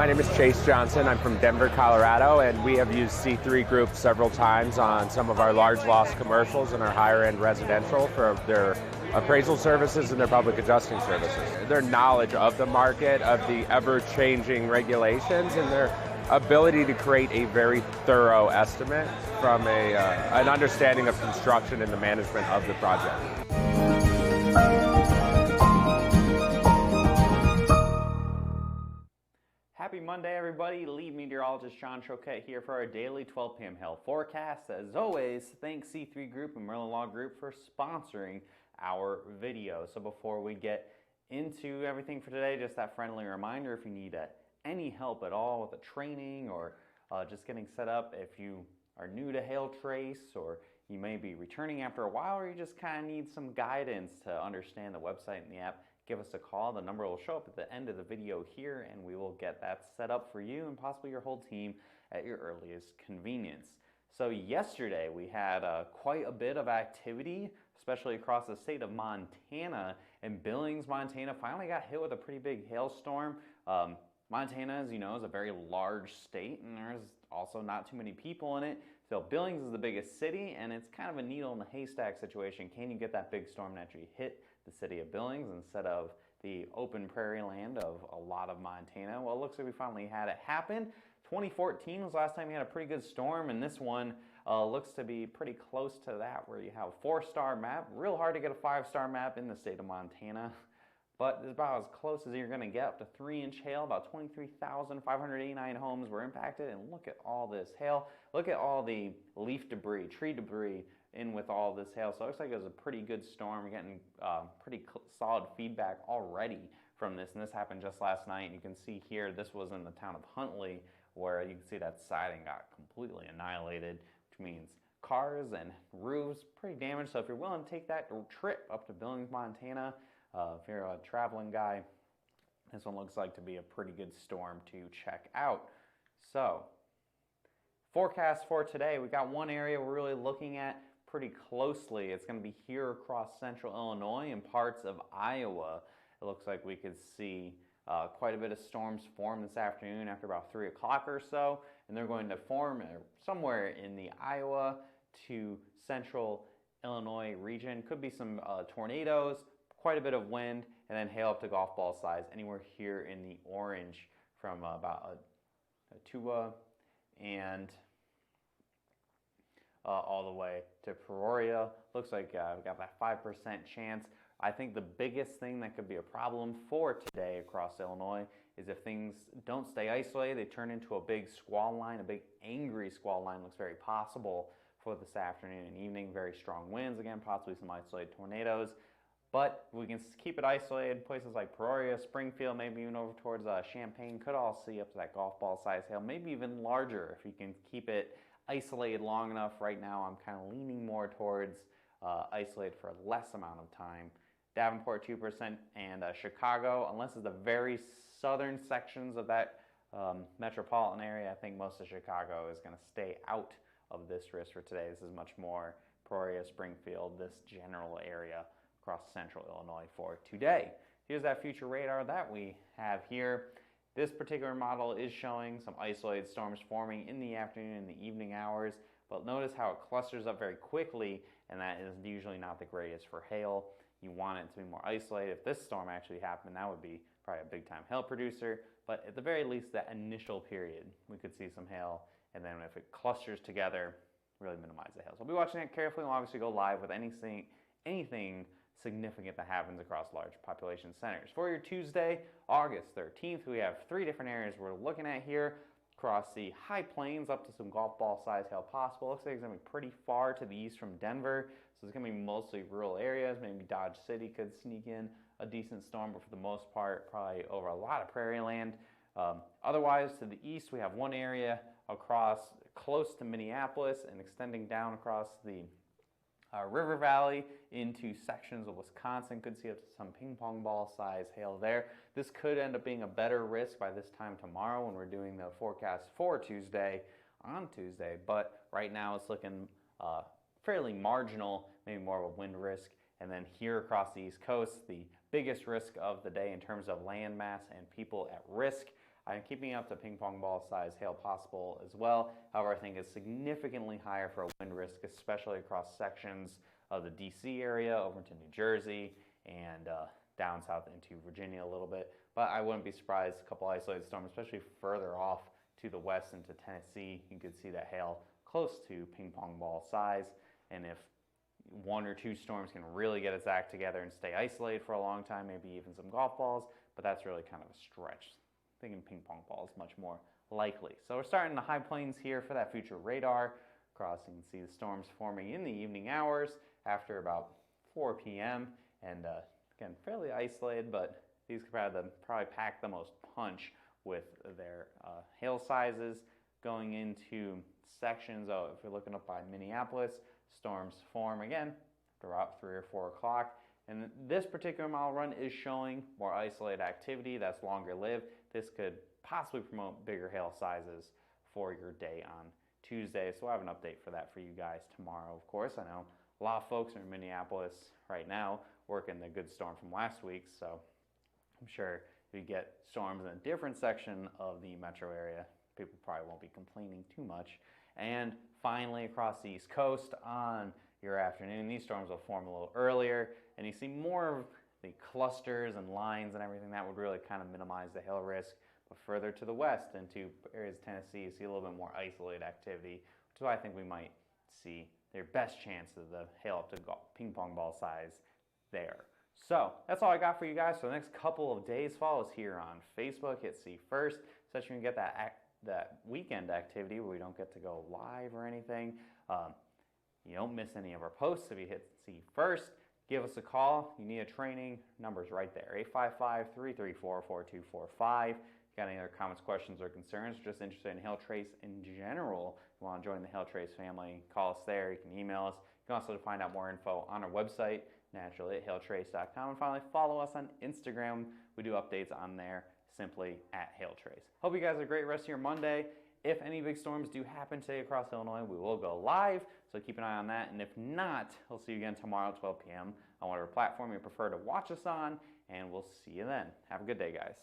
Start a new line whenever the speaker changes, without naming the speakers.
My name is Chase Johnson. I'm from Denver, Colorado, and we have used C3 Group several times on some of our large loss commercials and our higher end residential for their appraisal services and their public adjusting services. Their knowledge of the market, of the ever-changing regulations, and their ability to create a very thorough estimate from an understanding of construction and the management of the project.
Happy Monday, everybody. Lead meteorologist John Choquette here for our daily 12 p.m. hail forecast. As always, thanks C3 Group and Merlin Law Group for sponsoring our video. So before we get into everything for today, just that friendly reminder, if you need any help at all with the training or just getting set up, if you are new to hail trace, or you may be returning after a while, or you just kind of need some guidance to understand the website and the app, give us a call. The number will show up at the end of the video here, and we will get that set up for you and possibly your whole team at your earliest convenience. So yesterday we had quite a bit of activity, especially across the state of Montana, and Billings, Montana finally got hit with a pretty big hailstorm. Montana, as you know, is a very large state, and there's also not too many people in it. So Billings is the biggest city, and it's kind of a needle in the haystack situation. Can you get that big storm that actually hit the city of Billings instead of the open prairie land of a lot of Montana? Well, it looks like we finally had it happen. 2014 was the last time we had a pretty good storm, and this one looks to be pretty close to that, where you have a 4-star map. Real hard to get a 5-star map in the state of Montana, but it's about as close as you're going to get. Up to 3-inch hail. About 23,589 homes were impacted, and look at all this hail. Look at all the leaf debris, tree debris in with all this hail. So it looks like it was a pretty good storm. We're getting pretty solid feedback already from this, and this happened just last night. You can see here, this was in the town of Huntley, where you can see that siding got completely annihilated, which means cars and roofs pretty damaged. So if you're willing to take that trip up to Billings, Montana, if you're a traveling guy, this one looks like to be a pretty good storm to check out. So forecast for today, we got one area we're really looking at pretty closely. It's going to be here across central Illinois and parts of Iowa. It looks like we could see quite a bit of storms form this afternoon after about 3 o'clock or so, and they're going to form somewhere in the Iowa to central Illinois region. Could be some tornadoes, quite a bit of wind, and then hail up to golf ball size anywhere here in the orange from about Tuba and all the way to Peoria. Looks like we got that 5% chance. I think the biggest thing that could be a problem for today across Illinois is if things don't stay isolated, they turn into a big squall line. A big angry squall line looks very possible for this afternoon and evening. Very strong winds, again, possibly some isolated tornadoes. But we can keep it isolated. Places like Peoria, Springfield, maybe even over towards Champaign could all see up to that golf ball size hail, maybe even larger if you can keep it isolated long enough. Right now I'm kind of leaning more towards isolated for a less amount of time. Davenport 2% and Chicago, unless it's the very southern sections of that metropolitan area, I think most of Chicago is going to stay out of this risk for today. This is much more Peoria, Springfield, this general area across central Illinois for today. Here's that future radar that we have here. This particular model is showing some isolated storms forming in the afternoon and the evening hours, but notice how it clusters up very quickly, and that is usually not the greatest for hail. You want it to be more isolated. If this storm actually happened, that would be probably a big time hail producer, but at the very least, that initial period, we could see some hail, and then if it clusters together, really minimize the hail. So we'll be watching it carefully. We'll obviously go live with anything significant that happens across large population centers. For your Tuesday, August 13th, we have 3 different areas we're looking at here. Across the high plains up to some golf ball size hail possible. Looks like it's going to be pretty far to the east from Denver, so it's going to be mostly rural areas. Maybe Dodge City could sneak in a decent storm, but for the most part, probably over a lot of prairie land. Otherwise, to the east, we have one area across close to Minneapolis and extending down across the River Valley into sections of Wisconsin. Could see up to some ping pong ball size hail there. This could end up being a better risk by this time tomorrow when we're doing the forecast for Tuesday on Tuesday, but right now it's looking fairly marginal, maybe more of a wind risk. And then here across the East Coast, the biggest risk of the day in terms of land mass and people at risk, I'm keeping up to ping pong ball size hail possible as well. However, I think it's significantly higher for a wind risk, especially across sections of the DC area over into New Jersey and down south into Virginia a little bit. But I wouldn't be surprised, a couple isolated storms, especially further off to the west into Tennessee. You could see that hail close to ping pong ball size. And if one or two storms can really get its act together and stay isolated for a long time, maybe even some golf balls, but that's really kind of a stretch. Thinking ping pong ball is much more likely. So we're starting the high plains here for that future radar. Across, you can see the storms forming in the evening hours after about 4 p.m. And again, fairly isolated, but these could probably pack the most punch with their hail sizes going into sections. Oh, if you're looking up by Minneapolis, storms form again after about 3 or 4 o'clock. And this particular model run is showing more isolated activity that's longer lived. This could possibly promote bigger hail sizes for your day on Tuesday. So I have an update for that for you guys tomorrow, of course. I know a lot of folks are in Minneapolis right now working the good storm from last week. So I'm sure if you get storms in a different section of the metro area, people probably won't be complaining too much. And finally, across the East Coast on your afternoon, these storms will form a little earlier, and you see more of the clusters and lines and everything that would really kind of minimize the hail risk. But further to the west into areas of Tennessee, you see a little bit more isolated activity, which is why I think we might see their best chance of the hail up to ping pong ball size there. So that's all I got for you guys for the next couple of days. Follow us here on Facebook. Hit See First, so that you can get that weekend activity where we don't get to go live or anything. You don't miss any of our posts if you hit See First. Give us a call. You need a training, number's right there, 855-334-4245. If you got any other comments, questions, or concerns, or just interested in Hail Trace in general, you want to join the Hail Trace family, call us there. You can email us. You can also find out more info on our website, naturally, at hailtrace.com. And finally, follow us on Instagram. We do updates on there, simply at HailTrace. Hope you guys have a great rest of your Monday. If any big storms do happen today across Illinois, we will go live, so keep an eye on that. And if not, we'll see you again tomorrow at 12 p.m. on whatever platform you prefer to watch us on, and we'll see you then. Have a good day, guys.